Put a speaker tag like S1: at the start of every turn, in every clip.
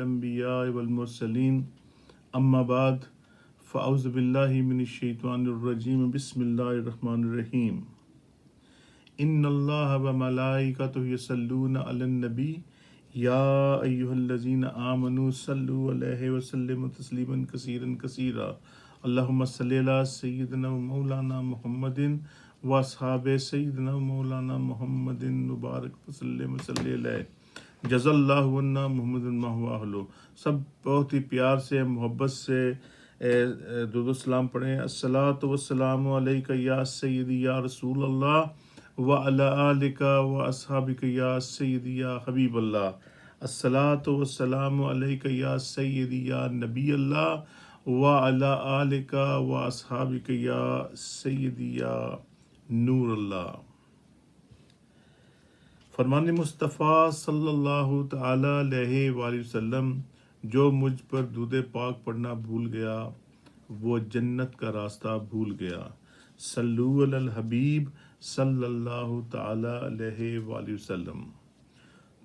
S1: الانبیاء والمرسلین اما بعد فاعوذ باللہ من الشیطان الرجیم بسم اللہ الرحمن الرحیم ان اللہ وملائکتہ یصلون علی النبی یا ایہا الذین آمنوا صلوا علیہ وسلموا تسلیما کثیرا کثیرا اللہم صلی علی سیدنا و مولانا محمد و اصحاب سیدنا و مولانا محمد مبارک وسلم وصلی علیہ جزا اللہ عنا محمد ما هو اہلہ۔ سب بہت ہی پیار سے محبت سے درود و سلام پڑھیں۔ الصلاۃ والسلام علیک یا سیدی یا رسول اللہ وعلی آلک و اصحابک یا سیدی یا حبیب اللہ۔ الصلاۃ والسلام علیک یا سیدی یا نبی اللہ وعلی آلک و اصحابک یا سیدی یا نور اللہ۔ فرمان مصطفیٰ صلی اللہ تعالی علیہ وآلہ وسلم، جو مجھ پر درود پاک پڑھنا بھول گیا وہ جنت کا راستہ بھول گیا۔ صلو علی الحبیب صلی اللہ تعالی علیہ وآلہ وسلم۔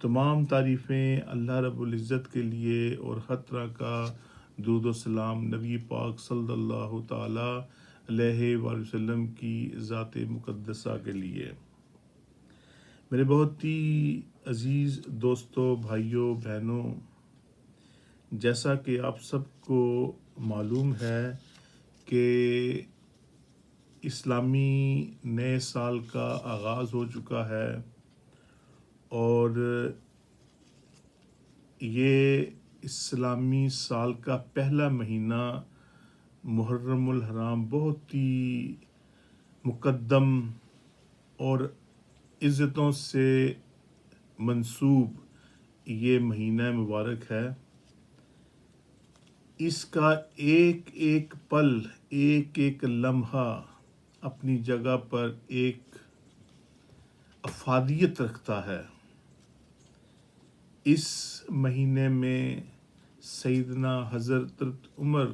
S1: تمام تعریفیں اللہ رب العزت کے لیے اور ہر طرح کا درود و سلام نبی پاک صلی اللہ تعالی علیہ وآلہ وسلم کی ذات مقدسہ کے لیے۔ میرے بہت ہی عزیز دوستوں، بھائیوں، بہنوں، جیسا کہ آپ سب کو معلوم ہے کہ اسلامی نئے سال کا آغاز ہو چکا ہے اور یہ اسلامی سال کا پہلا مہینہ محرم الحرام بہت ہی مقدم اور عزتوں سے منسوب یہ مہینہ مبارک ہے۔ اس کا ایک ایک پل، ایک ایک لمحہ اپنی جگہ پر ایک افادیت رکھتا ہے۔ اس مہینے میں سیدنا حضرت عمر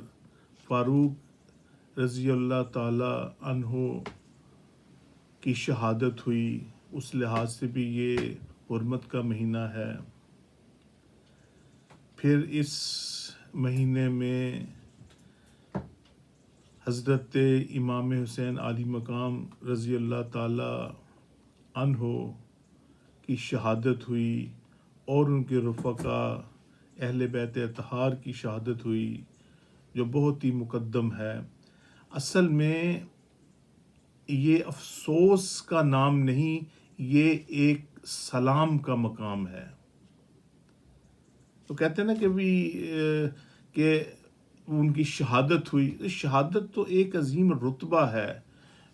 S1: فاروق رضی اللہ تعالی عنہ کی شہادت ہوئی، اس لحاظ سے بھی یہ حرمت کا مہینہ ہے۔ پھر اس مہینے میں حضرت امام حسین عالی مقام رضی اللہ تعالی عنہ کی شہادت ہوئی اور ان کے رفقا اہل بیت اطہار کی شہادت ہوئی، جو بہت ہی مقدم ہے۔ اصل میں یہ افسوس کا نام نہیں، یہ ایک سلام کا مقام ہے۔ تو کہتے ہیں نا کہ ان کی شہادت ہوئی۔ شہادت تو ایک عظیم رتبہ ہے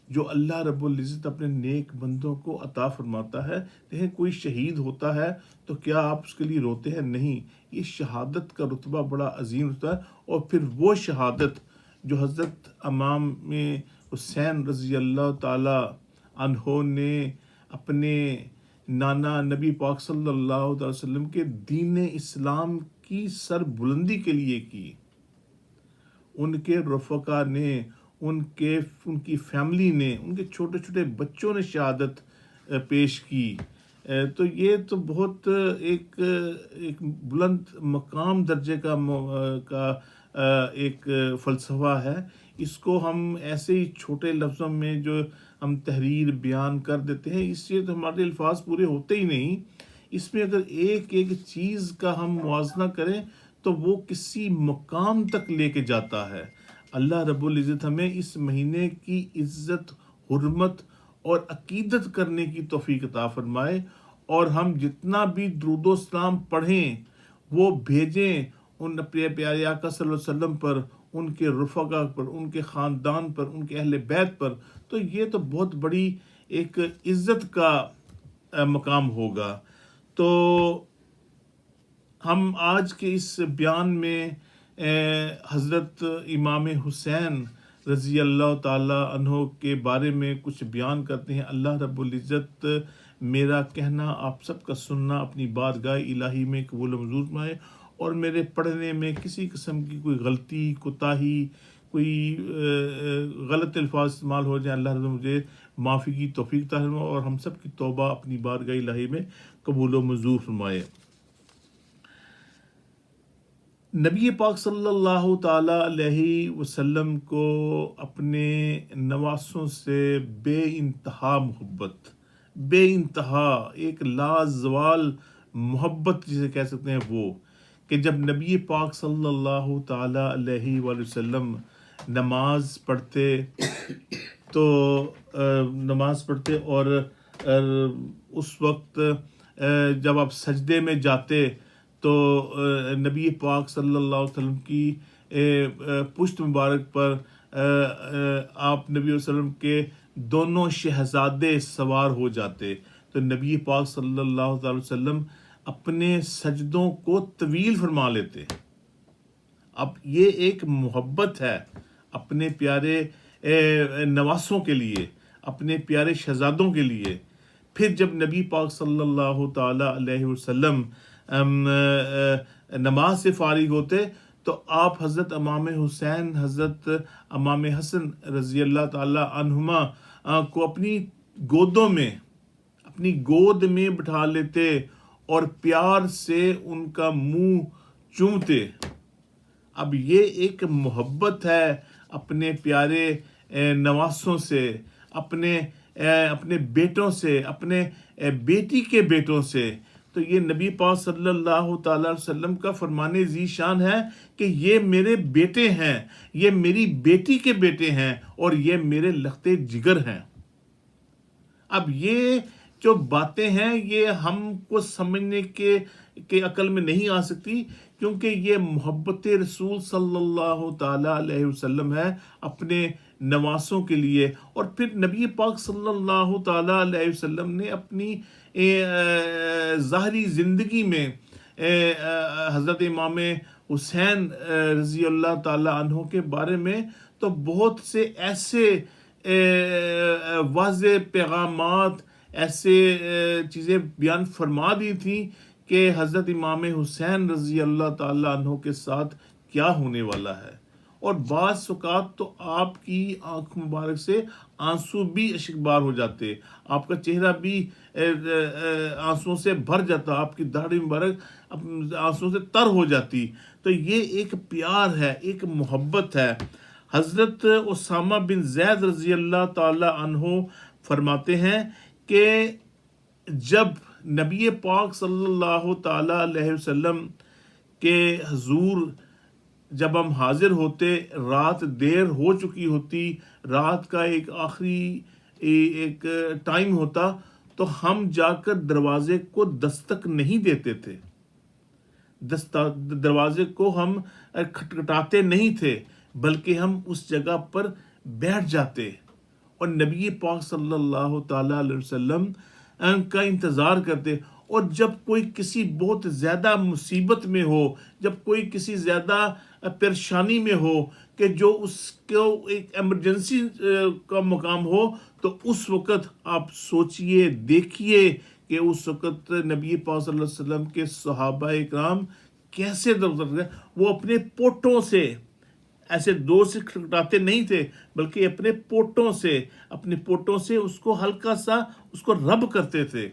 S1: جو اللہ رب العزت اپنے نیک بندوں کو عطا فرماتا ہے۔ دیکھیں، کوئی شہید ہوتا ہے تو کیا آپ اس کے لیے روتے ہیں؟ نہیں، یہ شہادت کا رتبہ بڑا عظیم ہوتا ہے۔ اور پھر وہ شہادت جو حضرت امام حسین رضی اللہ تعالی عنہ نے اپنے نانا نبی پاک صلی اللہ علیہ وسلم کے دین اسلام کی سر بلندی کے لیے کی، ان کے رفقا نے، ان کی فیملی نے، ان کے چھوٹے چھوٹے بچوں نے شہادت پیش کی۔ تو یہ تو بہت ایک بلند مقام درجے کا ایک فلسفہ ہے۔ اس کو ہم ایسے ہی چھوٹے لفظوں میں جو ہم تحریر بیان کر دیتے ہیں، اس سے تو ہمارے الفاظ پورے ہوتے ہی نہیں۔ اس میں اگر ایک ایک چیز کا ہم موازنہ کریں تو وہ کسی مقام تک لے کے جاتا ہے۔ اللہ رب العزت ہمیں اس مہینے کی عزت، حرمت اور عقیدت کرنے کی توفیق عطا فرمائے، اور ہم جتنا بھی درود و سلام پڑھیں وہ بھیجیں ان اپنے پیارے آقا صلی اللہ علیہ وسلم پر، ان کے رفقا پر، ان کے خاندان پر، ان کے اہل بیت پر، تو یہ تو بہت بڑی ایک عزت کا مقام ہوگا۔ تو ہم آج کے اس بیان میں حضرت امام حسین رضی اللہ تعالی عنہ کے بارے میں کچھ بیان کرتے ہیں۔ اللہ رب العزت میرا کہنا، آپ سب کا سننا اپنی بارگاہ الہی میں قبول و منظور فرمائے، اور میرے پڑھنے میں کسی قسم کی کوئی غلطی، کوتاہی، کوئی غلط الفاظ استعمال ہو جائیں، اللہ رب مجھے معافی کی توفیق عطا فرمائے، اور ہم سب کی توبہ اپنی بارگاہ الہی میں قبول و منظور فرمائے۔ نبی پاک صلی اللہ تعالی علیہ وسلم کو اپنے نواسوں سے بے انتہا محبت، بے انتہا ایک لازوال محبت جسے کہہ سکتے ہیں وہ، کہ جب نبی پاک صلی اللہ تعالی علیہ وآلہ وسلم نماز پڑھتے تو نماز پڑھتے اور اس وقت جب آپ سجدے میں جاتے تو نبی پاک صلی اللہ علیہ وسلم کی پشت مبارک پر آپ نبی وسلم کے دونوں شہزادے سوار ہو جاتے، تو نبی پاک صلی اللہ علیہ وسلم اپنے سجدوں کو طویل فرما لیتے۔ اب یہ ایک محبت ہے اپنے پیارے نواسوں کے لیے، اپنے پیارے شہزادوں کے لیے۔ پھر جب نبی پاک صلی اللہ تعالی علیہ وسلم نماز سے فارغ ہوتے تو آپ حضرت امام حسین، حضرت امام حسن رضی اللہ تعالی عنہما کو اپنی گودوں میں، اپنی گود میں بٹھا لیتے اور پیار سے ان کا منہ چومتے۔ اب یہ ایک محبت ہے اپنے پیارے نواسوں سے، اپنے بیٹوں سے، اپنے بیٹی کے بیٹوں سے۔ تو یہ نبی پاک صلی اللہ تعالی علیہ وسلم کا فرمان ذی شان ہے کہ یہ میرے بیٹے ہیں، یہ میری بیٹی کے بیٹے ہیں، اور یہ میرے لخت جگر ہیں۔ اب یہ جو باتیں ہیں یہ ہم کو سمجھنے کے عقل میں نہیں آ سکتی، کیونکہ یہ محبت رسول صلی اللہ تعالی علیہ وسلم ہے اپنے نواسوں کے لیے۔ اور پھر نبی پاک صلی اللہ تعالی علیہ وسلم نے اپنی ظاہری زندگی میں حضرت امام حسین رضی اللہ تعالی عنہ کے بارے میں تو بہت سے ایسے واضح پیغامات، ایسے چیزیں بیان فرما دی تھیں کہ حضرت امام حسین رضی اللہ تعالیٰ عنہ کے ساتھ کیا ہونے والا ہے، اور بعض اوقات تو آپ کی آنکھ مبارک سے آنسو بھی اشکبار ہو جاتے، آپ کا چہرہ بھی آنسوؤں سے بھر جاتا، آپ کی داڑھی مبارک آنسوؤں سے تر ہو جاتی۔ تو یہ ایک پیار ہے، ایک محبت ہے۔ حضرت اسامہ بن زید رضی اللہ تعالی عنہ فرماتے ہیں کہ جب نبی پاک صلی اللہ تعالی علیہ وسلم کے حضور جب ہم حاضر ہوتے، رات دیر ہو چکی ہوتی، رات کا ایک آخری ایک ٹائم ہوتا، تو ہم جا کر دروازے کو دستک نہیں دیتے تھے، دروازے کو ہم کھٹکھٹاتے نہیں تھے، بلکہ ہم اس جگہ پر بیٹھ جاتے اور نبی پاک صلی اللہ تعالی علیہ وسلم کا انتظار کرتے۔ اور جب کوئی کسی بہت زیادہ مصیبت میں ہو، جب کوئی کسی زیادہ پریشانی میں ہو کہ جو اس کو ایک ایمرجنسی کا مقام ہو، تو اس وقت آپ سوچئے، دیکھیے کہ اس وقت نبی پاک صلی اللہ علیہ وسلم کے صحابہ اکرام کیسے وہ اپنے پوٹوں سے، ایسے دور سے کھٹکھٹاتے نہیں تھے، بلکہ اپنے پوٹوں سے اس کو ہلکا سا اس کو رب کرتے تھے۔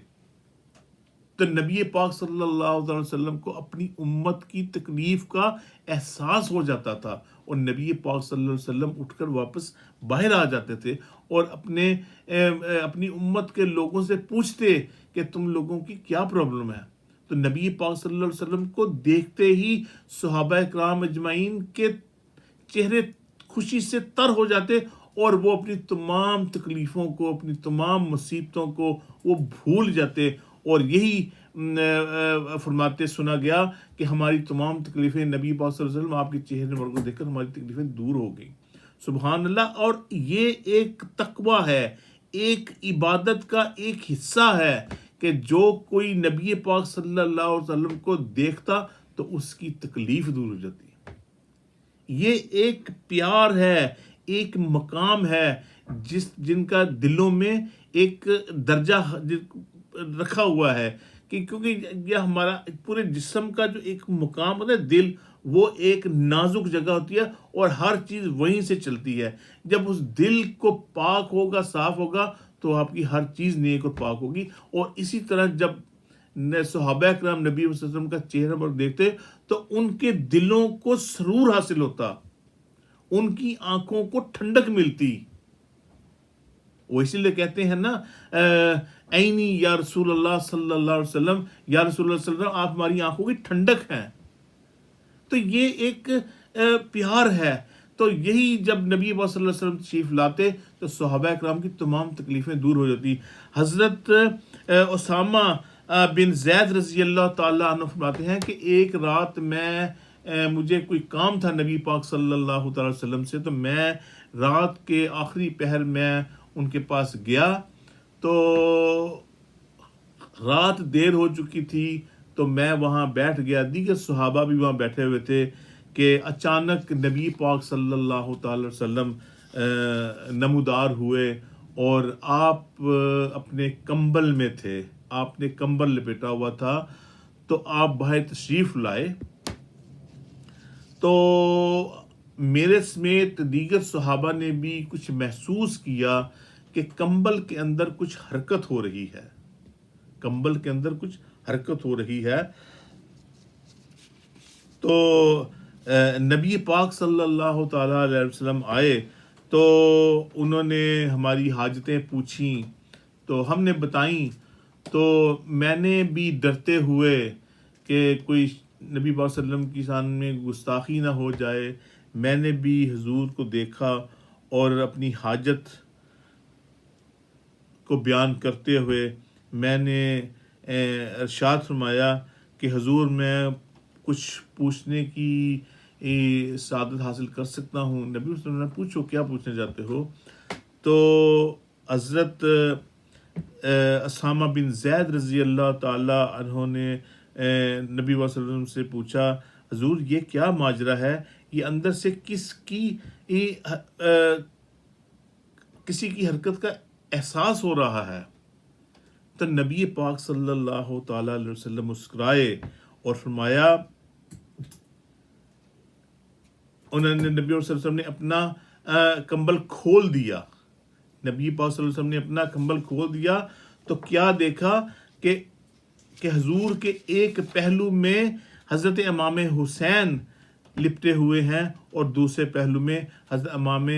S1: تو نبی پاک صلی اللہ علیہ وسلم کو اپنی امت کی تکلیف کا احساس ہو جاتا تھا، اور نبی پاک صلی اللہ علیہ وسلم اٹھ کر واپس باہر آ جاتے تھے اور اپنی امت کے لوگوں سے پوچھتے کہ تم لوگوں کی کیا پرابلم ہے۔ تو نبی پاک صلی اللہ علیہ وسلم کو دیکھتے ہی صحابہ کرام اجمعین کے چہرے خوشی سے تر ہو جاتے، اور وہ اپنی تمام تکلیفوں کو، اپنی تمام مصیبتوں کو وہ بھول جاتے، اور یہی فرماتے سنا گیا کہ ہماری تمام تکلیفیں نبی پاک صلی اللہ علیہ وسلم آپ کے چہرے نور کو دیکھ کر ہماری تکلیفیں دور ہو گئیں۔ سبحان اللہ۔ اور یہ ایک تقویٰ ہے، ایک عبادت کا ایک حصہ ہے کہ جو کوئی نبی پاک صلی اللہ علیہ وسلم کو دیکھتا تو اس کی تکلیف دور ہو جاتی۔ یہ ایک پیار ہے، ایک مقام ہے جن کا دلوں میں ایک درجہ رکھا ہوا ہے، کہ کیونکہ یہ ہمارا پورے جسم کا جو ایک مقام ہوتا ہے، دل، وہ ایک نازک جگہ ہوتی ہے اور ہر چیز وہیں سے چلتی ہے۔ جب اس دل کو پاک ہوگا، صاف ہوگا، تو آپ کی ہر چیز نیک اور پاک ہوگی۔ اور اسی طرح جب صحابہ کرام نبی صلی اللہ علیہ وسلم کا چہرہ پر دیکھتے تو ان کے دلوں کو سرور حاصل ہوتا، ان کی آنکھوں کو ٹھنڈک ملتی. وہ اسی لیے کہتے ہیں نا عینی یا رسول اللہ صلی اللہ علیہ وسلم، یا رسول اللہ صلی اللہ علیہ وسلم آپ ہماری آنکھوں کی ٹھنڈک ہیں. تو یہ ایک پیار ہے. تو یہی جب نبی پاک صلی اللہ علیہ وسلم تشریف لاتے تو صحابہ اکرام کی تمام تکلیفیں دور ہو جاتی. حضرت اسامہ بن زید رضی اللہ تعالیٰ عنہ فرماتے ہیں کہ ایک رات میں مجھے کوئی کام تھا نبی پاک صلی اللہ تعالی وسلم سے، تو میں رات کے آخری پہر میں ان کے پاس گیا، تو رات دیر ہو چکی تھی، تو میں وہاں بیٹھ گیا، دیگر صحابہ بھی وہاں بیٹھے ہوئے تھے، کہ اچانک نبی پاک صلی اللہ تعالی وسلم نمودار ہوئے اور آپ اپنے کمبل میں تھے، آپ نے کمبل لپیٹا ہوا تھا، تو آپ باہر تشریف لائے. تو میرے سمیت دیگر صحابہ نے بھی کچھ محسوس کیا کہ کمبل کے اندر کچھ حرکت ہو رہی ہے، کمبل کے اندر کچھ حرکت ہو رہی ہے. تو نبی پاک صلی اللہ تعالیٰ علیہ وسلم آئے، تو انہوں نے ہماری حاجتیں پوچھیں تو ہم نے بتائیں. تو میں نے بھی ڈرتے ہوئے کہ کوئی نبی پاک صلی اللہ علیہ وسلم کی شان میں گستاخی نہ ہو جائے، میں نے بھی حضور کو دیکھا اور اپنی حاجت کو بیان کرتے ہوئے میں نے ارشاد فرمایا کہ حضور میں کچھ پوچھنے کی سعادت حاصل کر سکتا ہوں. نبی صلی اللہ علیہ وسلم نے پوچھو کیا پوچھنا چاہتے ہو. تو حضرت اسامہ بن زید رضی اللہ تعالی عنہ نے نبی صلی اللہ علیہ وسلم سے پوچھا، حضور یہ کیا ماجرا ہے، یہ اندر سے کسی کی حرکت کا احساس ہو رہا ہے. تو نبی پاک صلی اللہ تعالی علیہ وسلم مسکرائے اور فرمایا، انہوں نے نبی صلی اللہ علیہ وسلم نے اپنا کمبل کھول دیا. نبی پاک صلی اللہ علیہ وسلم نے اپنا کمبل کھول دیا تو کیا دیکھا کہ حضور کے ایک پہلو میں حضرت امام حسین لپٹے ہوئے ہیں اور دوسرے پہلو میں حضرت امام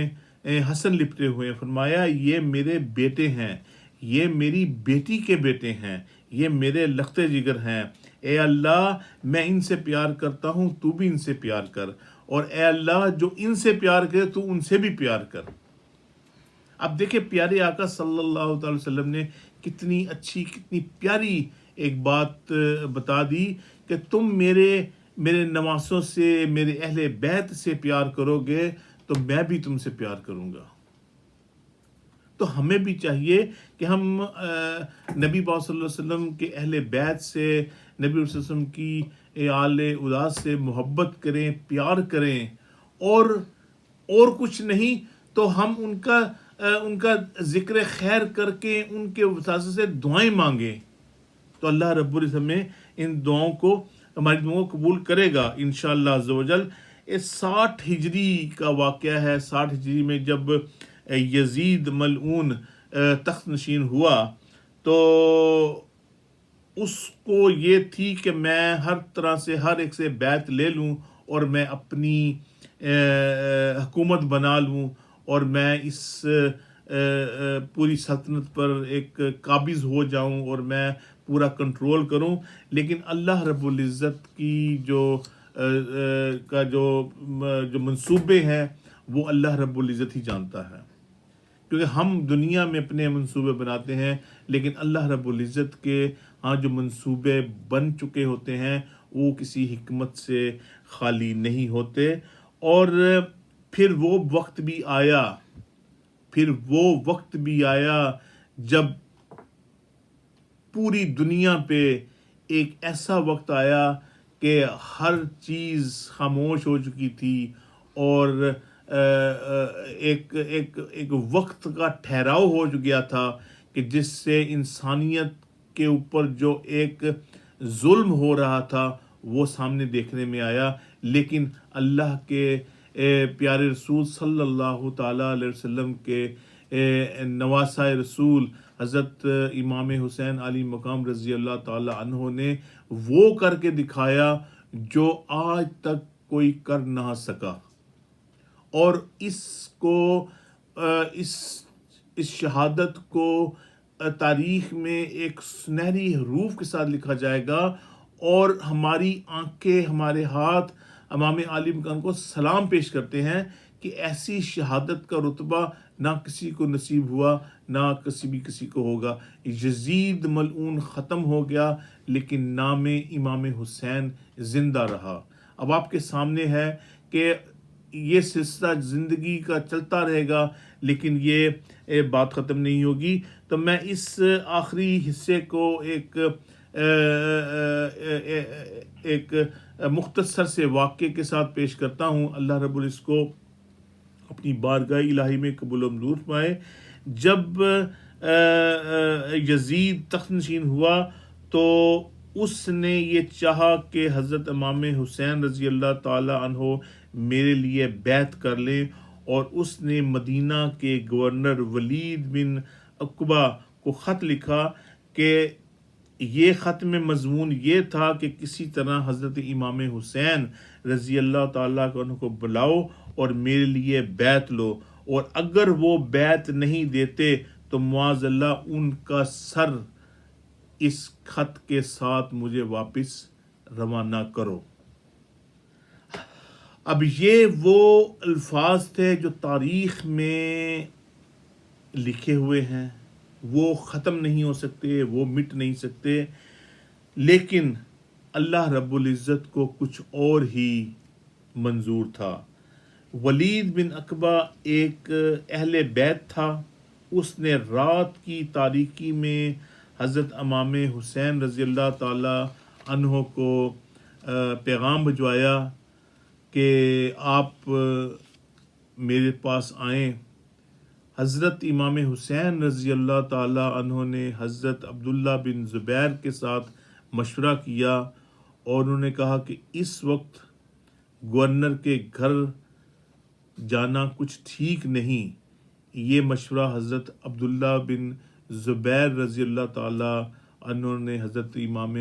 S1: حسن لپٹے ہوئے ہیں. فرمایا یہ میرے بیٹے ہیں، یہ میری بیٹی کے بیٹے ہیں، یہ میرے لخت جگر ہیں. اے اللہ میں ان سے پیار کرتا ہوں، تو بھی ان سے پیار کر، اور اے اللہ جو ان سے پیار کرے تو ان سے بھی پیار کر. اب دیکھیں پیارے آقا صلی اللہ تعالی وسلم نے کتنی اچھی کتنی پیاری ایک بات بتا دی کہ تم میرے نواسوں سے، میرے اہل بیت سے پیار کرو گے تو میں بھی تم سے پیار کروں گا. تو ہمیں بھی چاہیے کہ ہم نبی پاک صلی اللہ علیہ وسلم کے اہل بیت سے، نبی صلی اللہ علیہ وسلم کی آل اولاد سے محبت کریں، پیار کریں، اور کچھ نہیں تو ہم ان کا ذکر خیر کر کے ان کے وساطے سے دعائیں مانگیں تو اللہ رب العزت میں ان دعاؤں کو، ہماری دعاؤں کو قبول کرے گا انشاءاللہ عز و جل. 60 ہجری کا واقعہ ہے. 60 ہجری میں جب یزید ملعون تخت نشین ہوا تو اس کو یہ تھی کہ میں ہر طرح سے ہر ایک سے بیعت لے لوں اور میں اپنی حکومت بنا لوں اور میں اس پوری سلطنت پر ایک قابض ہو جاؤں اور میں پورا کنٹرول کروں. لیکن اللہ رب العزت کی جو منصوبے ہیں وہ اللہ رب العزت ہی جانتا ہے، کیونکہ ہم دنیا میں اپنے منصوبے بناتے ہیں، لیکن اللہ رب العزت کے ہاں جو منصوبے بن چکے ہوتے ہیں وہ کسی حکمت سے خالی نہیں ہوتے. اور پھر وہ وقت بھی آیا جب پوری دنیا پہ ایک ایسا وقت آیا کہ ہر چیز خاموش ہو چکی تھی اور ایک وقت کا ٹھہراؤ ہو گیا تھا کہ جس سے انسانیت کے اوپر جو ایک ظلم ہو رہا تھا وہ سامنے دیکھنے میں آیا. لیکن اللہ کے پیارے رسول صلی اللہ تعالیٰ علیہ وسلم کے نواسۂ رسول حضرت امام حسین علی مقام رضی اللہ تعالیٰ عنہ نے وہ کر کے دکھایا جو آج تک کوئی کر نہ سکا، اور اس کو اس شہادت کو تاریخ میں ایک سنہری حروف کے ساتھ لکھا جائے گا، اور ہماری آنکھیں، ہمارے ہاتھ امام عالی مقام کو سلام پیش کرتے ہیں کہ ایسی شہادت کا رتبہ نہ کسی کو نصیب ہوا، نہ کسی کو ہوگا۔ یزید ملعون ختم ہو گیا، لیکن نام امام حسین زندہ رہا۔ اب آپ کے سامنے ہے کہ یہ سلسلہ زندگی کا چلتا رہے گا، لیکن یہ بات ختم نہیں ہوگی۔ تو میں اس آخری حصے کو ایک مختصر سے واقعے کے ساتھ پیش کرتا ہوں۔ اللہ رب العزت کو اپنی بارگاہ الہی میں قبول و منظور فرمائے۔ جب یزید تخت نشین ہوا تو اس نے یہ چاہا کہ حضرت امام حسین رضی اللہ تعالی عنہ میرے لیے بیعت کر لیں، اور اس نے مدینہ کے گورنر ولید بن عقبہ کو خط لکھا کہ یہ خط میں مضمون یہ تھا کہ کسی طرح حضرت امام حسین رضی اللہ تعالیٰ عنہ کو بلاؤ اور میرے لیے بیعت لو، اور اگر وہ بیعت نہیں دیتے تو معاذ اللہ ان کا سر اس خط کے ساتھ مجھے واپس روانہ کرو۔ اب یہ وہ الفاظ تھے جو تاریخ میں لکھے ہوئے ہیں، وہ ختم نہیں ہو سکتے، وہ مٹ نہیں سکتے، لیکن اللہ رب العزت کو کچھ اور ہی منظور تھا۔ ولید بن عقبہ ایک اہل بیت تھا، اس نے رات کی تاریکی میں حضرت امام حسین رضی اللہ تعالی عنہ کو پیغام بھجوایا کہ آپ میرے پاس آئیں۔ حضرت امام حسین رضی اللہ تعالی عنہ نے حضرت عبداللہ بن زبیر کے ساتھ مشورہ کیا، اور انہوں نے کہا کہ اس وقت گورنر کے گھر جانا کچھ ٹھیک نہیں۔ یہ مشورہ حضرت عبداللہ بن زبیر رضی اللہ تعالی عنہ نے حضرت امام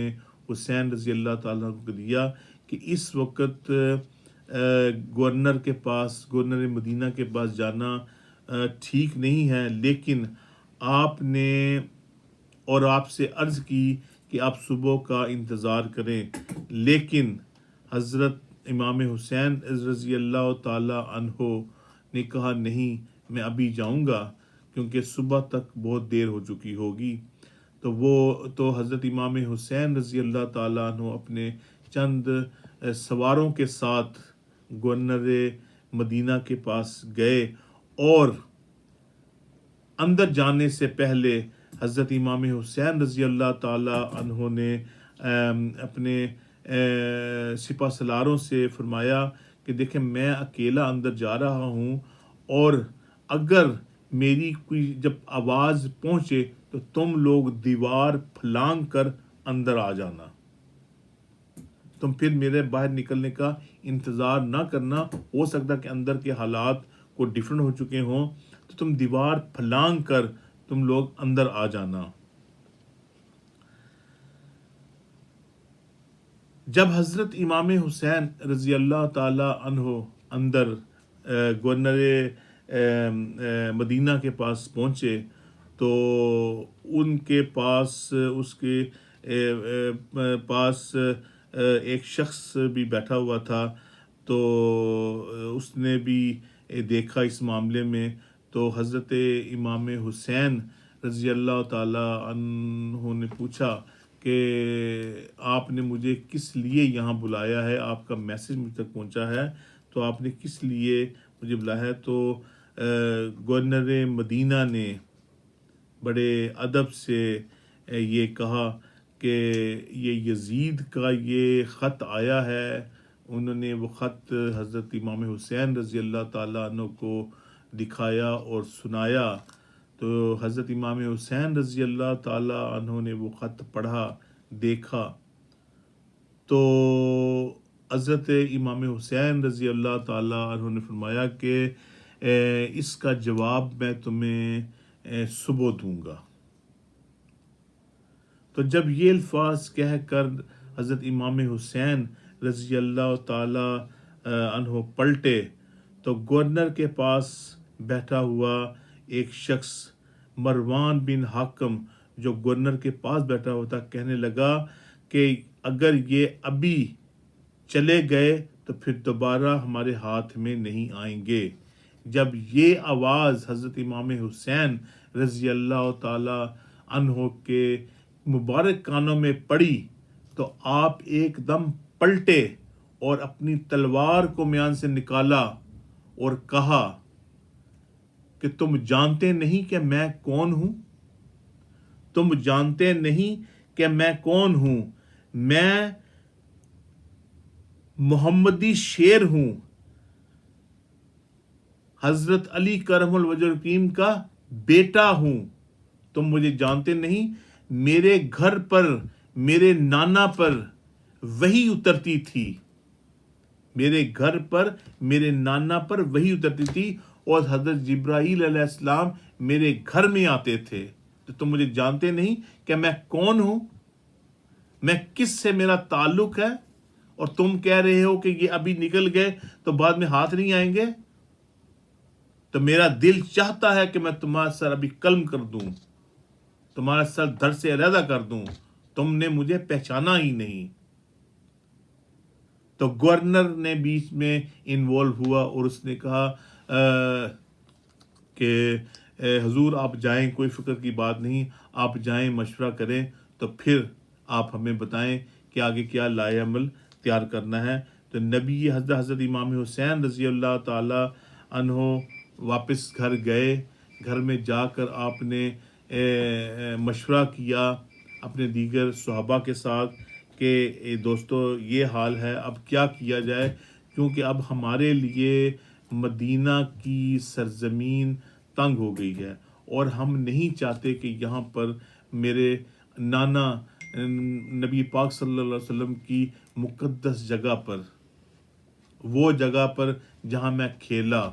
S1: حسین رضی اللہ تعالیٰ عنہ کو دیا کہ اس وقت گورنر کے پاس، گورنر مدینہ کے پاس جانا ٹھیک نہیں ہے، لیکن آپ نے اور آپ سے عرض کی کہ آپ صبح کا انتظار کریں، لیکن حضرت امام حسین رضی اللہ تعالی عنہ نے کہا نہیں، میں ابھی جاؤں گا کیونکہ صبح تک بہت دیر ہو چکی ہوگی۔ تو حضرت امام حسین رضی اللہ تعالی عنہ اپنے چند سواروں کے ساتھ گورنر مدینہ کے پاس گئے، اور اندر جانے سے پہلے حضرت امام حسین رضی اللہ تعالی عنہ نے اپنے سپہ سالاروں سے فرمایا کہ دیکھیں میں اکیلا اندر جا رہا ہوں، اور اگر میری کوئی جب آواز پہنچے تو تم لوگ دیوار پھلانگ کر اندر آ جانا، تم پھر میرے باہر نکلنے کا انتظار نہ کرنا، ہو سکتا کہ اندر کے حالات کو ڈیفرنٹ ہو چکے ہوں، تو تم دیوار پھلانگ کر تم لوگ اندر آ جانا۔ جب حضرت امام حسین رضی اللہ تعالی عنہ اندر گورنر مدینہ کے پاس پہنچے تو ان کے پاس اس کے پاس ایک شخص بھی بیٹھا ہوا تھا، تو اس نے بھی دیکھا اس معاملے میں، تو حضرت امام حسین رضی اللہ تعالی عنہ نے پوچھا کہ آپ نے مجھے کس لیے یہاں بلایا ہے، آپ کا میسج مجھ تک پہنچا ہے، تو آپ نے کس لیے مجھے بلایا ہے؟ تو گورنر مدینہ نے بڑے ادب سے یہ کہا کہ یہ یزید کا یہ خط آیا ہے۔ انہوں نے وہ خط حضرت امام حسین رضی اللہ تعالیٰ عنہ کو دکھایا اور سنایا، تو حضرت امام حسین رضی اللہ تعالیٰ عنہ نے وہ خط پڑھا، دیکھا، تو حضرت امام حسین رضی اللہ تعالیٰ عنہ نے فرمایا کہ اس کا جواب میں تمہیں صبح دوں گا۔ تو جب یہ الفاظ کہہ کر حضرت امام حسین رضی اللہ تعالی عنہ پلٹے تو گورنر کے پاس بیٹھا ہوا ایک شخص مروان بن حاکم جو گورنر کے پاس بیٹھا ہوا تھا کہنے لگا کہ اگر یہ ابھی چلے گئے تو پھر دوبارہ ہمارے ہاتھ میں نہیں آئیں گے۔ جب یہ آواز حضرت امام حسین رضی اللہ تعالی عنہ کے مبارک کانوں میں پڑی تو آپ ایک دم پلٹے اور اپنی تلوار کو میان سے نکالا اور کہا کہ تم جانتے نہیں کہ میں کون ہوں؟ تم جانتے نہیں کہ میں کون ہوں؟ میں محمدی شیر ہوں، حضرت علی کرم الوجہ الکریم کا بیٹا ہوں۔ تم مجھے جانتے نہیں، میرے گھر پر میرے نانا پر وحی اترتی تھی، میرے گھر پر میرے نانا پر وحی اترتی تھی اور حضرت جبرائیل علیہ السلام میرے گھر میں آتے تھے۔ تو تم مجھے جانتے نہیں کہ میں کون ہوں، میں کس سے میرا تعلق ہے، اور تم کہہ رہے ہو کہ یہ ابھی نکل گئے تو بعد میں ہاتھ نہیں آئیں گے۔ تو میرا دل چاہتا ہے کہ میں تمہارا سر ابھی قلم کر دوں، تمہارا سر دھڑ سے علیحدہ کر دوں، تم نے مجھے پہچانا ہی نہیں۔ تو گورنر نے بیچ میں انوالو ہوا اور اس نے کہا کہ حضور آپ جائیں، کوئی فکر کی بات نہیں، آپ جائیں مشورہ کریں تو پھر آپ ہمیں بتائیں کہ آگے کیا لائے عمل تیار کرنا ہے۔ تو نبی حضرت امام حسین رضی اللہ تعالی عنہ واپس گھر گئے۔ گھر میں جا کر آپ نے مشورہ کیا اپنے دیگر صحابہ کے ساتھ کہ دوستو یہ حال ہے، اب کیا کیا جائے، کیونکہ اب ہمارے لیے مدینہ کی سرزمین تنگ ہو گئی ہے اور ہم نہیں چاہتے کہ یہاں پر میرے نانا نبی پاک صلی اللہ علیہ وسلم کی مقدس جگہ پر، وہ جگہ پر جہاں میں کھیلا،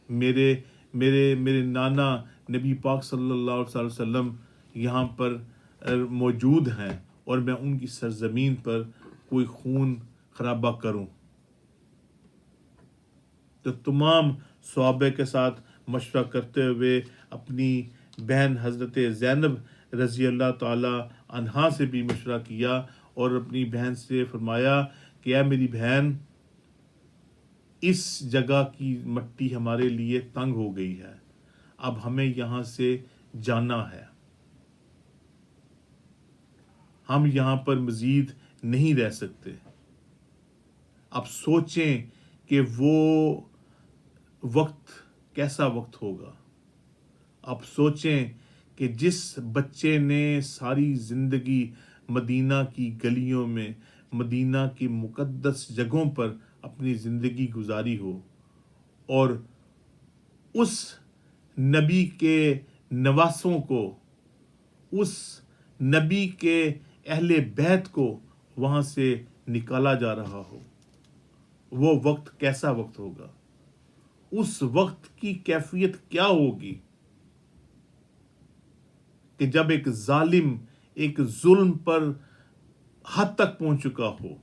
S1: میرے نانا نبی پاک صلی اللہ علیہ وسلم یہاں پر موجود ہیں اور میں ان کی سرزمین پر کوئی خون خرابہ کروں۔ تو تمام صحابہ کے ساتھ مشورہ کرتے ہوئے اپنی بہن حضرت زینب رضی اللہ تعالی عنہا سے بھی مشورہ کیا اور اپنی بہن سے فرمایا کہ اے میری بہن، اس جگہ کی مٹی ہمارے لیے تنگ ہو گئی ہے، اب ہمیں یہاں سے جانا ہے، ہم یہاں پر مزید نہیں رہ سکتے۔ اب سوچیں کہ وہ وقت کیسا وقت ہوگا، اب سوچیں کہ جس بچے نے ساری زندگی مدینہ کی گلیوں میں، مدینہ کی مقدس جگہوں پر اپنی زندگی گزاری ہو، اور اس نبی کے نواسوں کو، اس نبی کے اہل بیت کو وہاں سے نکالا جا رہا ہو، وہ وقت کیسا وقت ہوگا، اس وقت کی کیفیت کیا ہوگی کہ جب ایک ظالم ایک ظلم پر حد تک پہنچ چکا ہو۔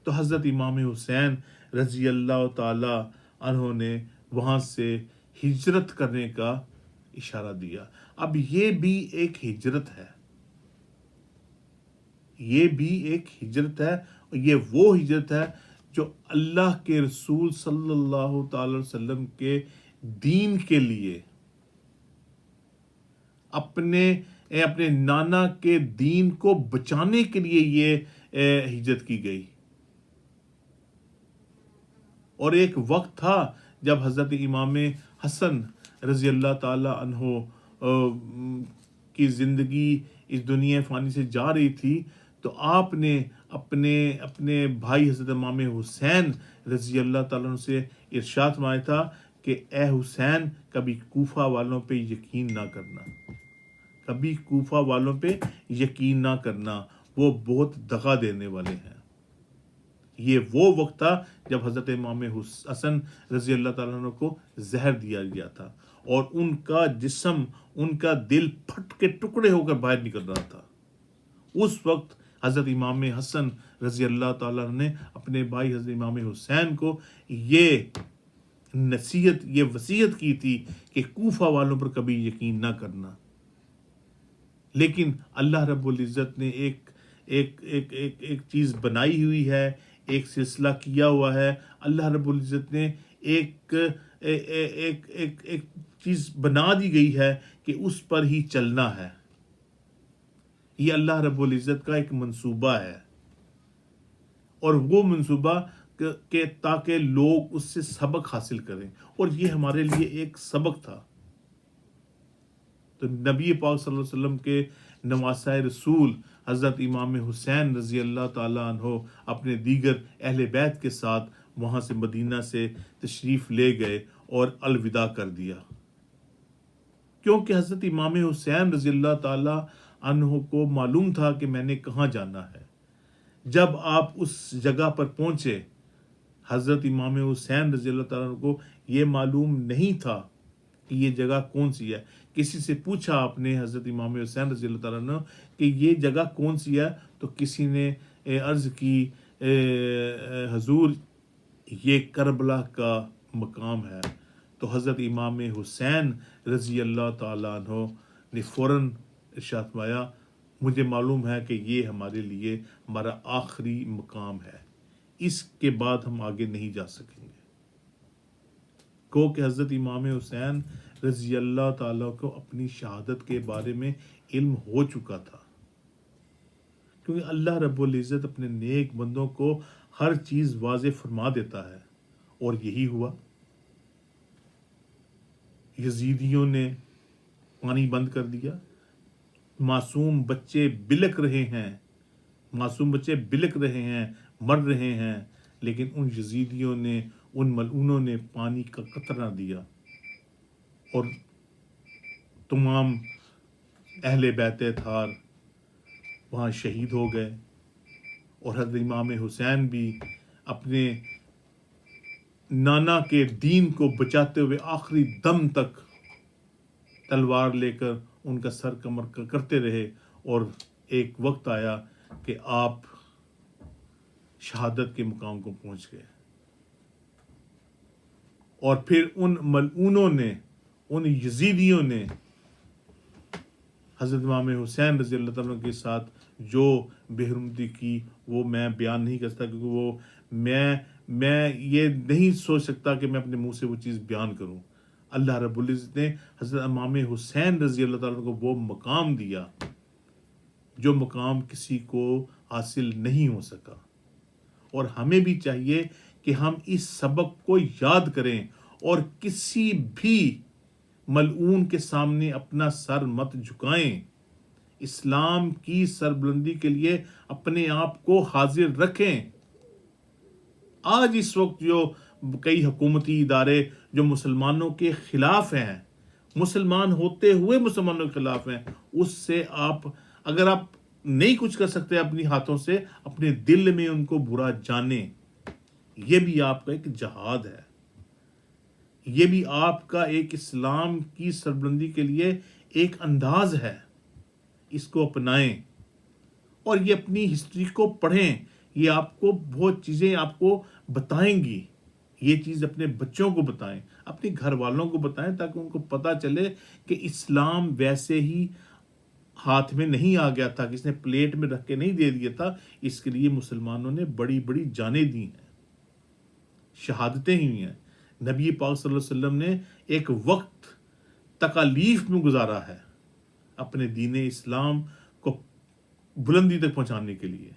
S1: تو حضرت امام حسین رضی اللہ تعالی عنہ نے وہاں سے ہجرت کرنے کا اشارہ دیا۔ اب یہ بھی ایک ہجرت ہے، یہ بھی ایک ہجرت ہے، اور یہ وہ ہجرت ہے جو اللہ کے رسول صلی اللہ تعالی وسلم کے دین کے لیے، اپنے نانا کے دین کو بچانے کے لیے یہ ہجرت کی گئی۔ اور ایک وقت تھا جب حضرت امام حسن رضی اللہ تعالی عنہ کی زندگی اس دنیا فانی سے جا رہی تھی، تو آپ نے اپنے بھائی حضرت امام حسین رضی اللہ تعالیٰ عنہ سے ارشاد فرمایا تھا کہ اے حسین، کبھی کوفہ والوں پہ یقین نہ کرنا، کبھی کوفہ والوں پہ یقین نہ کرنا، وہ بہت دغا دینے والے ہیں۔ یہ وہ وقت تھا جب حضرت امام حسن رضی اللہ تعالیٰ عنہ کو زہر دیا گیا تھا اور ان کا جسم، ان کا دل پھٹ کے ٹکڑے ہو کر باہر نکل رہا تھا۔ اس وقت حضرت امام حسن رضی اللہ تعالیٰ عنہ نے اپنے بھائی حضرت امام حسین کو یہ نصیحت، یہ وصیت کی تھی کہ کوفہ والوں پر کبھی یقین نہ کرنا، لیکن اللہ رب العزت نے ایک چیز بنائی ہوئی ہے، ایک سلسلہ کیا ہوا ہے. اللہ رب العزت نے ایک چیز بنا دی گئی ہے کہ اس پر ہی چلنا ہے. یہ اللہ رب العزت کا ایک منصوبہ ہے، اور وہ منصوبہ کہ تاکہ لوگ اس سے سبق حاصل کریں، اور یہ ہمارے لیے ایک سبق تھا. تو نبی پاک صلی اللہ علیہ وسلم کے نواسۂ رسول حضرت امام حسین رضی اللہ تعالیٰ عنہ اپنے دیگر اہل بیت کے ساتھ وہاں سے مدینہ سے تشریف لے گئے اور الوداع کر دیا، کیونکہ حضرت امام حسین رضی اللہ تعالیٰ عنہ کو معلوم تھا کہ میں نے کہاں جانا ہے. جب آپ اس جگہ پر پہنچے، حضرت امام حسین رضی اللہ تعالیٰ عنہ کو یہ معلوم نہیں تھا کہ یہ جگہ کون سی ہے. کسی سے پوچھا آپ نے حضرت امام حسین رضی اللہ تعالیٰ عنہ کہ یہ جگہ کون سی ہے، تو کسی نے عرض کی حضور یہ کربلا کا مقام ہے. تو حضرت امام حسین رضی اللہ تعالیٰ عنہ نے فوراً ارشاد فرمایا مجھے معلوم ہے کہ یہ ہمارے لیے ہمارا آخری مقام ہے، اس کے بعد ہم آگے نہیں جا سکیں گے. کو کہ حضرت امام حسین رضی اللہ تعالیٰ کو اپنی شہادت کے بارے میں علم ہو چکا تھا، کیونکہ اللہ رب العزت اپنے نیک بندوں کو ہر چیز واضح فرما دیتا ہے، اور یہی ہوا. یزیدیوں نے پانی بند کر دیا، معصوم بچے بلک رہے ہیں، مر رہے ہیں، لیکن ان یزیدیوں نے، ان ملعونوں نے پانی کا قطرہ نہ دیا، اور تمام اہل بیت اطہار وہاں شہید ہو گئے. اور حضرت امام حسین بھی اپنے نانا کے دین کو بچاتے ہوئے آخری دم تک تلوار لے کر ان کا سر کمر کرتے رہے، اور ایک وقت آیا کہ آپ شہادت کے مقام کو پہنچ گئے. اور پھر ان ملعونوں نے، ان یزیدیوں نے حضرت امام حسین رضی اللہ تعالیٰ کے ساتھ جو بے حرمتی کی وہ میں بیان نہیں کر سکتا، کیونکہ وہ میں یہ نہیں سوچ سکتا کہ میں اپنے منہ سے وہ چیز بیان کروں. اللہ رب العزت نے حضرت امام حسین رضی اللہ تعالیٰ کو وہ مقام دیا جو مقام کسی کو حاصل نہیں ہو سکا. اور ہمیں بھی چاہیے کہ ہم اس سبق کو یاد کریں اور کسی بھی ملعون کے سامنے اپنا سر مت جھکائیں. اسلام کی سربلندی کے لیے اپنے آپ کو حاضر رکھیں. آج اس وقت جو کئی حکومتی ادارے جو مسلمانوں کے خلاف ہیں، مسلمان ہوتے ہوئے مسلمانوں کے خلاف ہیں، اس سے اگر آپ نہیں کچھ کر سکتے اپنی ہاتھوں سے، اپنے دل میں ان کو برا جانیں. یہ بھی آپ کا ایک جہاد ہے، یہ بھی آپ کا ایک اسلام کی سربلندی کے لیے ایک انداز ہے. اس کو اپنائیں اور یہ اپنی ہسٹری کو پڑھیں. یہ آپ کو بہت چیزیں آپ کو بتائیں گی. یہ چیز اپنے بچوں کو بتائیں، اپنے گھر والوں کو بتائیں، تاکہ ان کو پتہ چلے کہ اسلام ویسے ہی ہاتھ میں نہیں آ گیا تھا، کسی نے پلیٹ میں رکھ کے نہیں دے دیا تھا. اس کے لیے مسلمانوں نے بڑی بڑی جانیں دی ہیں، شہادتیں ہوئی ہیں. نبی پاک صلی اللہ علیہ وسلم نے ایک وقت تکالیف میں گزارا ہے اپنے دین اسلام کو بلندی تک پہنچانے کے لیے.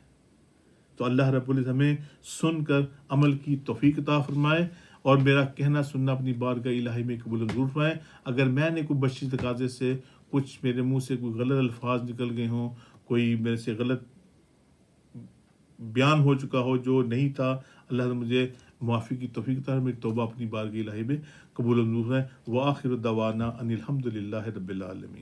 S1: تو اللہ رب العزت ہمیں سن کر عمل کی توفیق عطا فرمائے، اور میرا کہنا سننا اپنی بارگاہ الہی میں قبول ضرور فرمائے. اگر میں نے کوئی بخشش تقاضے سے کچھ میرے منہ سے کوئی غلط الفاظ نکل گئے ہوں، کوئی میرے سے غلط بیان ہو چکا ہو جو نہیں تھا، اللہ نے مجھے معافی کی توفیق عطا فرمائے. میری توبہ اپنی بارگاہ الہی میں قبول ضرور ہے. وآخر دعوانا ان الحمد للہ رب العالمین.